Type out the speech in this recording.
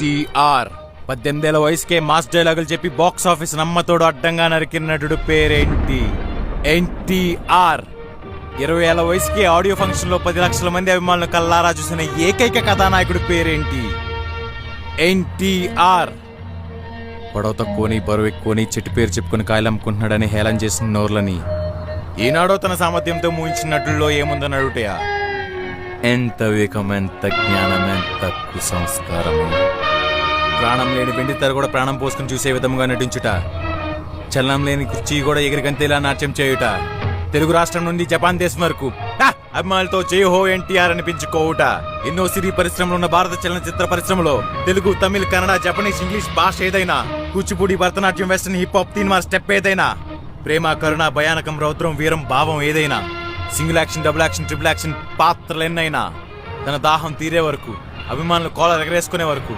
ఎన్టీఆర్ 18 ఏళ్ల వయసుకే మాస్ డైలాగులు చెప్పి బాక్స్ ఆఫీస్ నమ్మతోడు అడ్డంగా నరికిన నటుడు పేరేంటి? ఎన్టీఆర్ 20 ఏళ్ల వయసుకి ఆడియో ఫంక్షన్ లో 10 లక్షల మంది అభిమానులు కల్లారా చూసిన ఏకైక కథానాయకుడు పేరేంటి? ఎన్టీఆర్. పొడవ తక్కువని బరువు ఎక్కువని చెట్టు పేరు చెప్పుకుని కాయలు అమ్ముకుంటున్నాడని హేళన చేసిన నోర్లని ఈనాడో తన సామర్థ్యంతో మూయించిన నటుల్లో ఏముందని అడుగుటయా? ఎంత వివేకం, ఎంత జ్ఞానం, ఎంత కుసంస్కారము. ప్రాణం లేని వెండి తెర కూడా ప్రాణం పోసుకుని చూసే విధముగా నటించుట, చలనం లేని కుర్చీ కూడా ఎగిరిగంతేలా నాట్యం చేయుట, తెలుగు రాష్ట్రం నుండి జపాన్ దేశం వరకు అభిమానులతో జై హో ఎన్టీఆర్ అనిపించుకోవుట, ఎన్నో సినీ పరిశ్రమలు ఉన్న భారత చలనచిత్ర పరిశ్రమలో తెలుగు, తమిళ్, కన్నడ, జపనీస్, ఇంగ్లీష్ భాష ఏదైనా, Kuchipudi, Bharatanatyam, western, hip hop, Teenmaar step ఏదైనా, ప్రేమ, కరుణ, భయానకం, రౌద్రం, వీరం, భావం ఏదైనా, single action, double action, triple action పాత్రలు ఎన్నైనా, తన దాహం తీరే వరకు, అభిమానులు కోల ఎగరేసుకునే వరకు